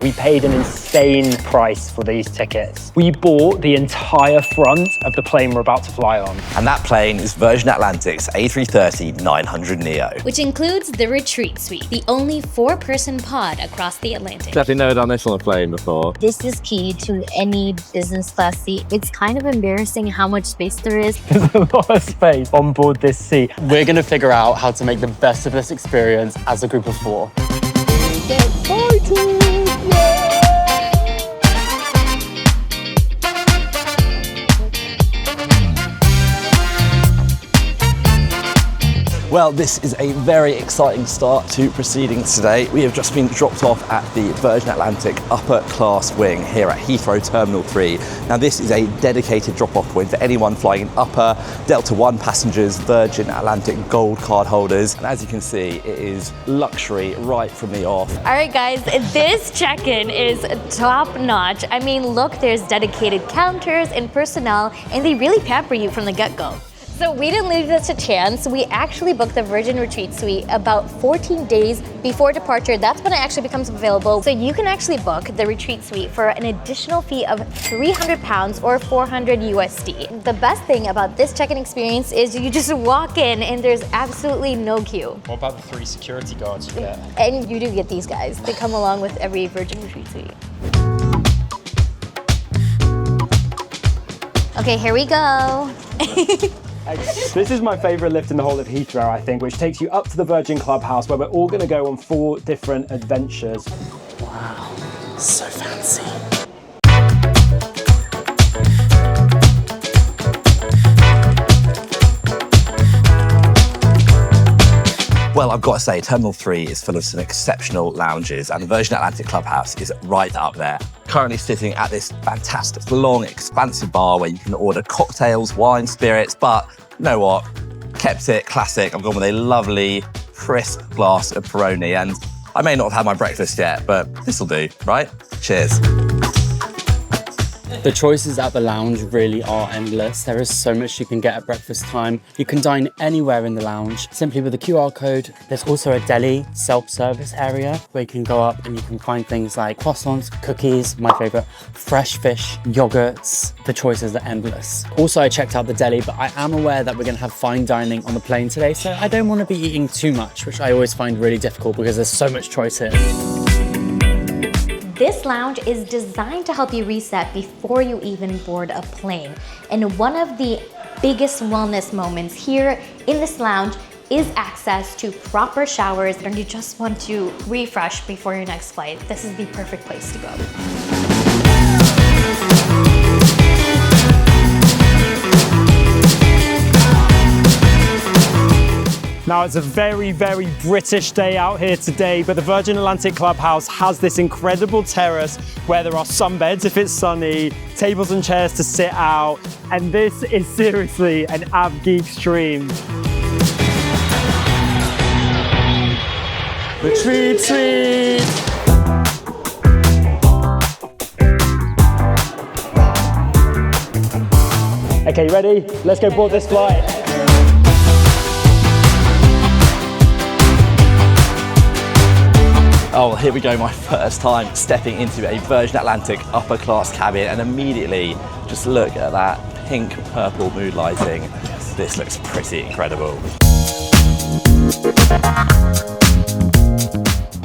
We paid an insane price for these tickets. We bought the entire front of the plane we're about to fly on. And that plane is Virgin Atlantic's A330-900neo. Which includes the retreat suite, the only 4-person pod across the Atlantic. Definitely never done this on a plane before. This is key to any business class seat. It's kind of embarrassing how much space there is. There's a lot of space on board this seat. We're going to figure out how to make the best of this experience as a group of 4. Get excited! Well, this is a very exciting start to proceedings today. We have just been dropped off at the Virgin Atlantic upper class wing here at Heathrow Terminal 3. Now this is a dedicated drop-off point for anyone flying in upper Delta One passengers, Virgin Atlantic Gold card holders. And as you can see, it is luxury right from the off. All right, guys, this check-in is top notch. I mean, look, there's dedicated counters and personnel, and they really pamper you from the get-go. So we didn't leave this to chance. We actually booked the Virgin Retreat Suite about 14 days before departure. That's when it actually becomes available. So you can actually book the Retreat Suite for an additional fee of £300 or 400 USD. The best thing about this check-in experience is you just walk in and there's absolutely no queue. What about the 3 security guards you get? And you do get these guys. They come along with every Virgin Retreat Suite. Okay, here we go. This is my favourite lift in the whole of Heathrow, I think, which takes you up to the Virgin Clubhouse, where we're all going to go on 4 different adventures. Wow, so fancy. Well, I've got to say, Terminal 3 is full of some exceptional lounges, and the Virgin Atlantic Clubhouse is right up there. Currently sitting at this fantastic, long, expansive bar where you can order cocktails, wine, spirits, but you know what? Kept it classic. I've gone with a lovely, crisp glass of Peroni, and I may not have had my breakfast yet, but this'll do, right? Cheers. The choices at the lounge really are endless. There is so much you can get at breakfast time. You can dine anywhere in the lounge simply with a QR code. There's also a deli self-service area where you can go up and you can find things like croissants, cookies, my favorite, fresh fish, yogurts. The choices are endless. Also, I checked out the deli, but I am aware that we're gonna have fine dining on the plane today, so I don't wanna be eating too much, which I always find really difficult because there's so much choice here. This lounge is designed to help you reset before you even board a plane. And one of the biggest wellness moments here in this lounge is access to proper showers, and you just want to refresh before your next flight. This is the perfect place to go. Now, it's a very, very British day out here today, but the Virgin Atlantic Clubhouse has this incredible terrace where there are sunbeds if it's sunny, tables and chairs to sit out, and this is seriously an Av Geek's dream. Retreat suite! Okay, ready? Let's go board this flight. Oh, here we go, my first time stepping into a Virgin Atlantic upper class cabin, and immediately just look at that pink purple mood lighting. This looks pretty incredible.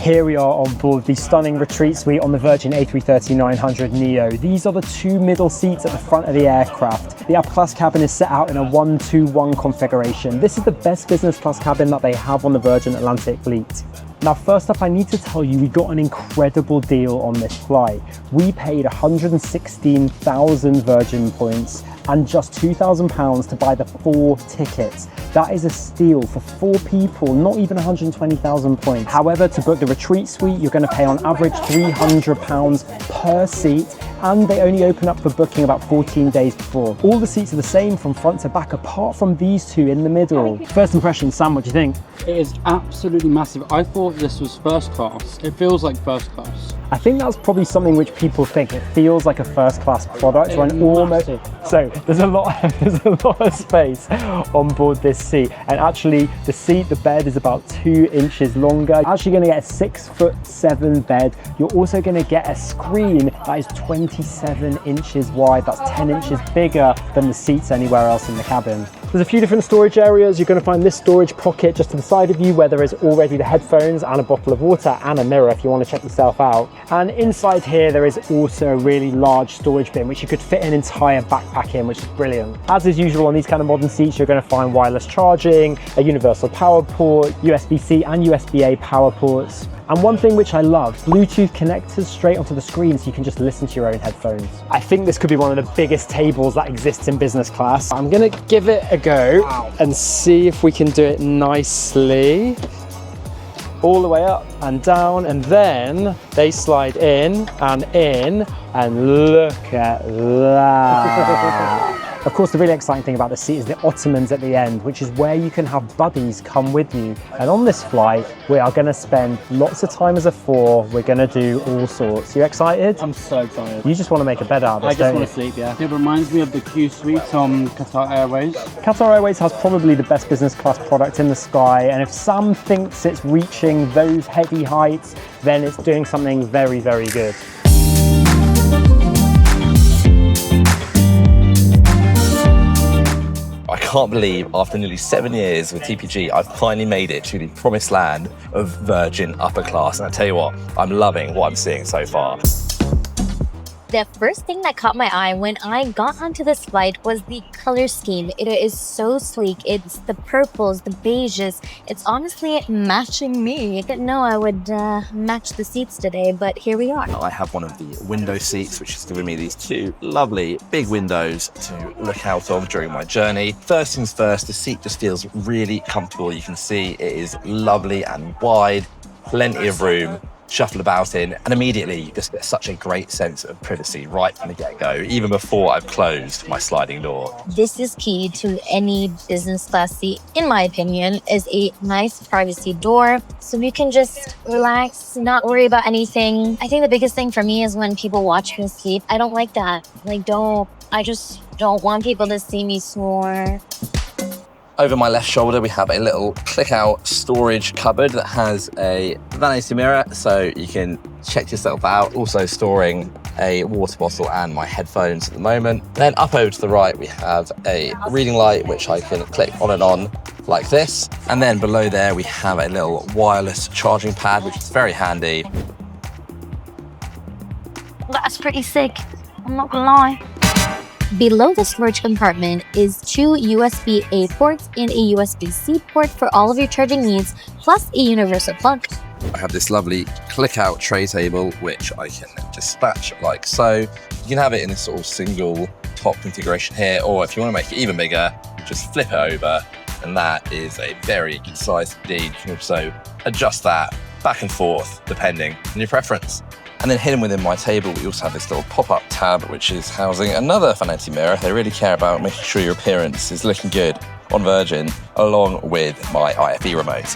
Here we are on board the stunning retreat suite on the Virgin A330-900neo. These are the 2 middle seats at the front of the aircraft. The upper class cabin is set out in a 1-2-1 configuration. This is the best business class cabin that they have on the Virgin Atlantic fleet. Now, first up, I need to tell you, we got an incredible deal on this flight. We paid 116,000 Virgin points and just £2,000 to buy the 4 tickets. That is a steal for 4 people, not even 120,000 points. However, to book the retreat suite, you're going to pay on average £300 per seat, and they only open up for booking about 14 days before. All the seats are the same from front to back, apart from these two in the middle. First impression, Sam, what do you think? It is absolutely massive. I thought this was first class. It feels like first class. I think that's probably something which people think. It feels like a first class product when almost, so there's a lot of space on board this seat. And actually the bed is about 2 inches longer. You're actually gonna get a 6'7" bed. You're also gonna get a screen that is 27 inches wide. That's 10 inches bigger than the seats anywhere else in the cabin. There's a few different storage areas. You're going to find this storage pocket just to the side of you where there is already the headphones and a bottle of water and a mirror if you want to check yourself out. And inside here there is also a really large storage bin which you could fit an entire backpack in, which is brilliant. As is usual on these kind of modern seats, you're going to find wireless charging, a universal power port, USB-C and USB-A power ports. And one thing which I love, Bluetooth connectors straight onto the screen so you can just listen to your own headphones. I think this could be one of the biggest tables that exists in business class. I'm gonna give it a go and see if we can do it nicely. All the way up and down, and then they slide in, and look at that. Of course, the really exciting thing about the seat is the ottomans at the end, which is where you can have buddies come with you. And on this flight, we are going to spend lots of time as a 4. We're going to do all sorts. You excited? I'm so excited. You just want to make a bed out of this, I just want to sleep, yeah. It reminds me of the Q Suites on Qatar Airways. Qatar Airways has probably the best business class product in the sky, and if Sam thinks it's reaching those heady heights, then it's doing something very, very good. I can't believe after nearly 7 years with TPG, I've finally made it to the promised land of Virgin upper class. And I tell you what, I'm loving what I'm seeing so far. The first thing that caught my eye when I got onto this flight was the color scheme. It is so sleek. It's the purples, the beiges. It's honestly matching me. I didn't know I would match the seats today, but here we are. I have one of the window seats, which has given me these 2 lovely big windows to look out of during my journey. First things first, the seat just feels really comfortable. You can see it is lovely and wide, plenty of room. Shuffle about in, and immediately you just get such a great sense of privacy right from the get-go, even before I've closed my sliding door. This is key to any business class seat, in my opinion, is a nice privacy door so you can just relax, not worry about anything. I think the biggest thing for me is when people watch me sleep. I don't like that. I just don't want people to see me snore. Over my left shoulder, we have a little click-out storage cupboard that has a vanity mirror, so you can check yourself out. Also storing a water bottle and my headphones at the moment. Then up over to the right, we have a reading light, which I can click on and on like this. And then below there, we have a little wireless charging pad, which is very handy. That's pretty sick, I'm not gonna lie. Below the storage compartment is 2 USB-A ports and a USB-C port for all of your charging needs, plus a universal plug. I have this lovely click-out tray table, which I can dispatch like so. You can have it in this sort of single top configuration here, or if you want to make it even bigger, just flip it over, and that is a very good size indeed. You can also adjust that back and forth, depending on your preference. And then hidden within my table, we also have this little pop-up tab, which is housing another vanity mirror. They really care about making sure your appearance is looking good on Virgin, along with my IFE remote.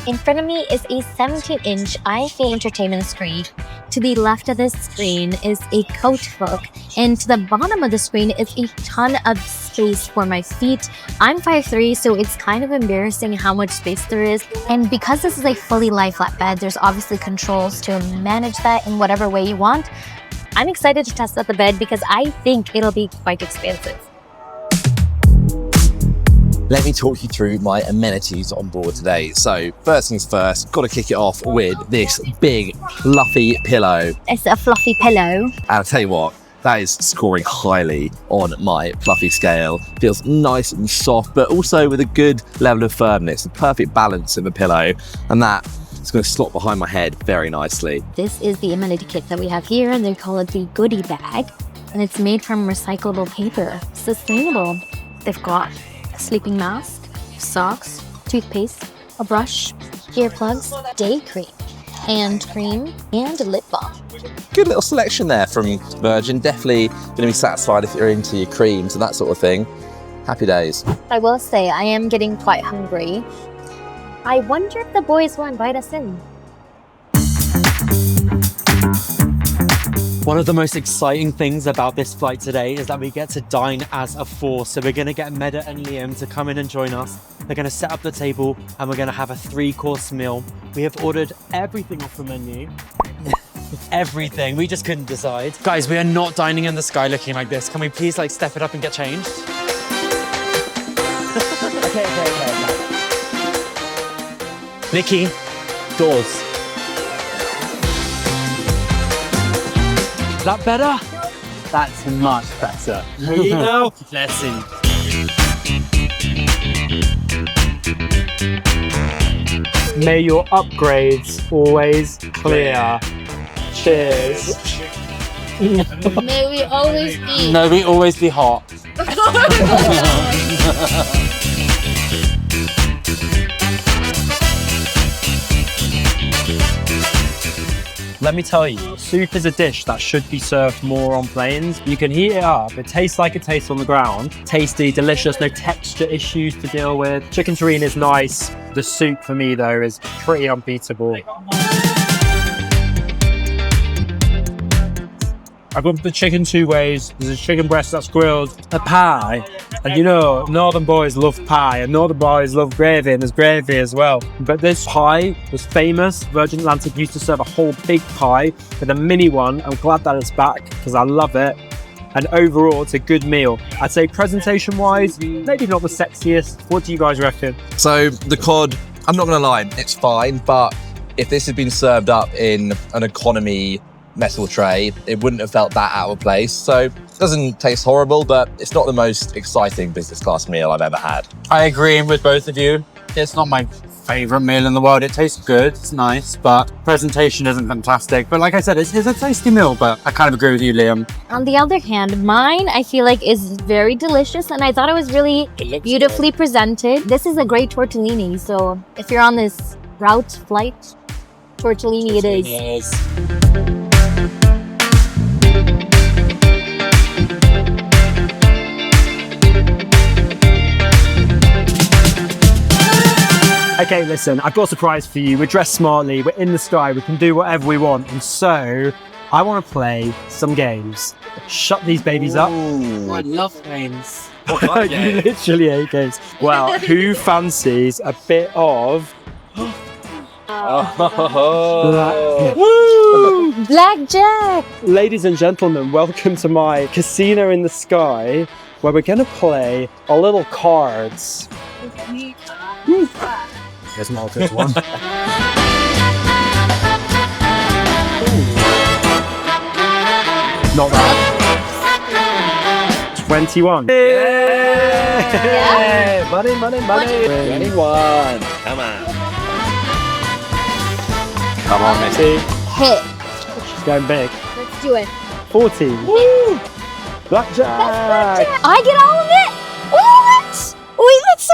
In front of me is a 17-inch IFE entertainment screen. To the left of this screen is a coat hook, and to the bottom of the screen is a ton of space for my feet. I'm 5'3", so it's kind of embarrassing how much space there is. And because this is a fully lie flat bed, there's obviously controls to manage that in whatever way you want. I'm excited to test out the bed because I think it'll be quite expansive. Let me talk you through my amenities on board today. So first things first, got to kick it off with this big fluffy pillow. It's a fluffy pillow. And I'll tell you what, that is scoring highly on my fluffy scale. Feels nice and soft, but also with a good level of firmness, the perfect balance in the pillow. And that is going to slot behind my head very nicely. This is the amenity kit that we have here, and they call it the goodie bag. And it's made from recyclable paper, sustainable. They've got a sleeping mask, socks, toothpaste, a brush, earplugs, day cream, hand cream, and lip balm. Good little selection there from Virgin. Definitely going to be satisfied if you're into your creams and that sort of thing. Happy days. I will say, I am getting quite hungry. I wonder if the boys will invite us in. One of the most exciting things about this flight today is that we get to dine as a four. So we're going to get Medha and Liam to come in and join us. They're going to set up the table and we're going to have a 3-course meal. We have ordered everything off the menu. Everything. We just couldn't decide. Guys, we are not dining in the sky looking like this. Can we please step it up and get changed? Okay. Nicky, doors. Is that better? That's much better. Here you go. Blessing. May your upgrades always clear. Cheers. May we always eat. No, we always be hot. Let me tell you, soup is a dish that should be served more on planes. You can heat it up, it tastes like it tastes on the ground. Tasty, delicious, no texture issues to deal with. Chicken terrine is nice. The soup for me though is pretty unbeatable. I've got the chicken 2 ways. There's a chicken breast that's grilled, a pie, and you know, northern boys love pie, and northern boys love gravy, and there's gravy as well. But this pie was famous. Virgin Atlantic used to serve a whole big pie with a mini one. I'm glad that it's back because I love it. And overall, it's a good meal. I'd say presentation-wise, maybe not the sexiest. What do you guys reckon? So the cod, I'm not going to lie, it's fine, but if this had been served up in an economy metal tray, it wouldn't have felt that out of place. So it doesn't taste horrible, but it's not the most exciting business class meal I've ever had. I agree with both of you. It's not my favorite meal in the world. It tastes good, it's nice, but presentation isn't fantastic. But like I said, it's a tasty meal, but I kind of agree with you, Liam. On the other hand, mine I feel like is very delicious, and I thought it was really beautifully presented. This is a great tortellini, so if you're on this route flight, tortellini it is. Yes. Okay, listen, I've got a surprise for you. We're dressed smartly, we're in the sky, we can do whatever we want. And so, I want to play some games. Shut these babies up. Oh, I love games. You literally hate games. Well, who fancies a bit of... Woo! Blackjack! Ladies and gentlemen, welcome to my casino in the sky, where we're going to play a little cards. Here's Malta's one. Not bad. 21. Yeah. Money. 21. Come on. Come on, Mitty. Hit. She's going big. Let's do it. 40. Woo! Blackjack. I get all of it? What? Wait, that's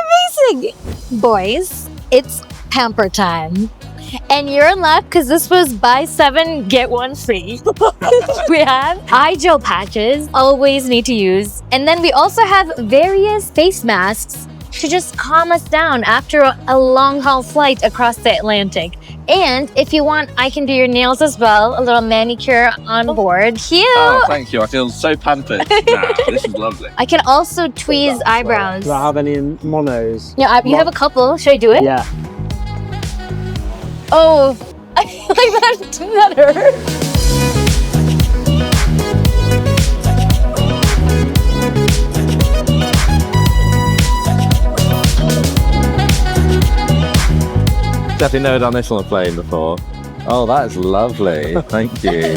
amazing. Boys, it's Pamper Time. And you're in luck because this was buy 7, get 1 free. We have eye gel patches, always need to use. And then we also have various face masks to just calm us down after a long haul flight across the Atlantic. And if you want, I can do your nails as well. A little manicure on board. Cute. Oh, thank you. I feel so pampered now. This is lovely. I can also tweeze eyebrows. Do I have any monos? Yeah, you have a couple. Should I do it? Yeah. Oh, I feel like that hurt. Definitely never done this on a plane before. Oh, that is lovely. Thank you.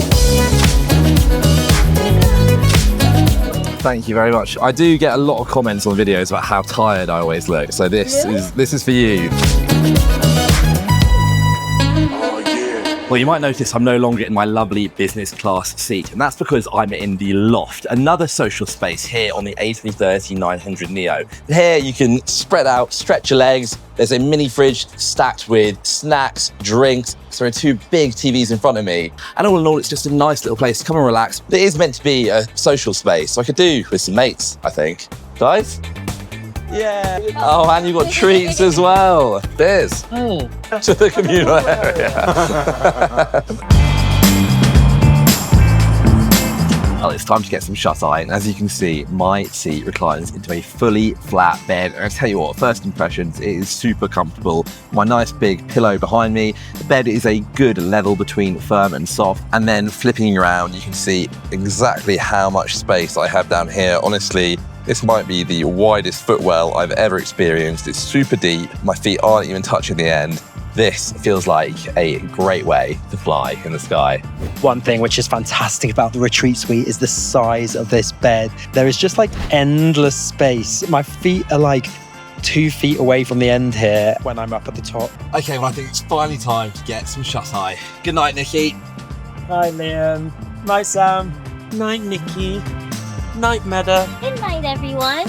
Thank you very much. I do get a lot of comments on videos about how tired I always look. So this is for you. Oh yeah. Well, you might notice I'm no longer in my lovely business class seat, and that's because I'm in the Loft, another social space here on the A330-900 Neo. Here you can spread out, stretch your legs. There's a mini fridge stacked with snacks, drinks. So there are two big TVs in front of me. And all in all, it's just a nice little place to come and relax. It is meant to be a social space, so I could do with some mates, I think. Guys? Yeah. Oh, and you've got treats as well. There's to the communal area. Well, it's time to get some shut-eye, and as you can see, my seat reclines into a fully flat bed. And I'll tell you what, first impressions, it is super comfortable. My nice big pillow behind me. The bed is a good level between firm and soft. And then flipping around, you can see exactly how much space I have down here. Honestly, this might be the widest footwell I've ever experienced. It's super deep. My feet aren't even touching the end. This feels like a great way to fly in the sky. One thing which is fantastic about the retreat suite is the size of this bed. There is just like endless space. My feet are like 2 feet away from the end here when I'm up at the top. Okay, well, I think it's finally time to get some shut-eye. Good night, Nicky. Night, Liam. Night, Sam. Night, Nicky. Night, Medha. Good night, everyone.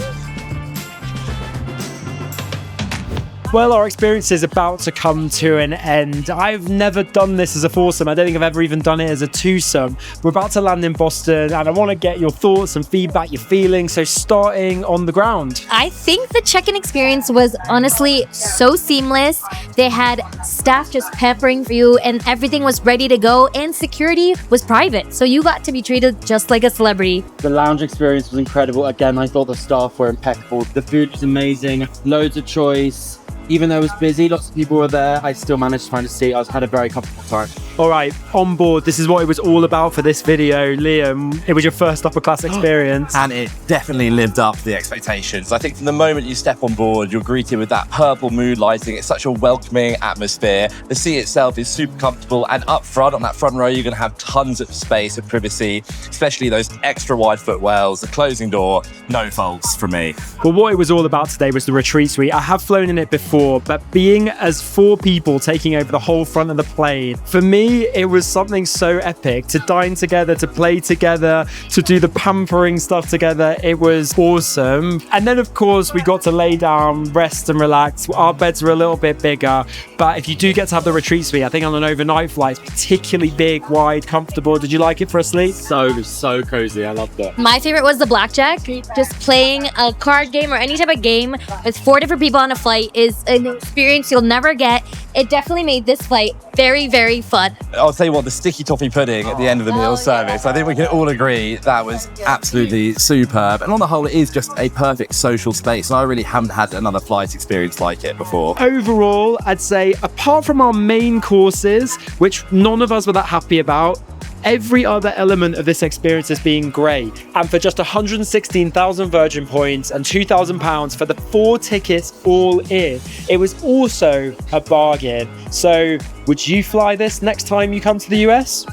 Well, our experience is about to come to an end. I've never done this as a foursome. I don't think I've ever even done it as a twosome. We're about to land in Boston, and I want to get your thoughts and feedback, your feelings. So starting on the ground. I think the check-in experience was honestly so seamless. They had staff just pampering for you and everything was ready to go, and security was private. So you got to be treated just like a celebrity. The lounge experience was incredible. Again, I thought the staff were impeccable. The food was amazing. Loads of choice. Even though it was busy, lots of people were there, I still managed to find a seat. I had a very comfortable time. All right, on board, this is what it was all about for this video. Liam, it was your first upper class experience. And it definitely lived up to the expectations. I think from the moment you step on board, you're greeted with that purple mood lighting. It's such a welcoming atmosphere. The seat itself is super comfortable, and up front, on that front row, you're gonna have tons of space and privacy, especially those extra wide footwells, the closing door, no faults from me. Well, what it was all about today was the retreat suite. I have flown in it before, but being as 4 people taking over the whole front of the plane, for me, it was something so epic. To dine together, to play together, to do the pampering stuff together. It was awesome. And then, of course, we got to lay down, rest and relax. Our beds were a little bit bigger, but if you do get to have the retreat suite, I think on an overnight flight, it's particularly big, wide, comfortable. Did you like it for a sleep? So cozy. I loved it. My favorite was the blackjack. Just playing a card game or any type of game with 4 different people on a flight is an experience you'll never get. It definitely made this flight very, very fun. I'll tell you what, the sticky toffee pudding at the end of the meal service, I think we can all agree that was absolutely superb. And on the whole, it is just a perfect social space. And I really haven't had another flight experience like it before. Overall, I'd say apart from our main courses, which none of us were that happy about, every other element of this experience has been great. And for just 116,000 Virgin points and £2,000 for the 4 tickets all in, it was also a bargain. So would you fly this next time you come to the US?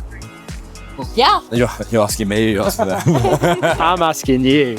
Yeah. You're asking me, you're asking them. I'm asking you.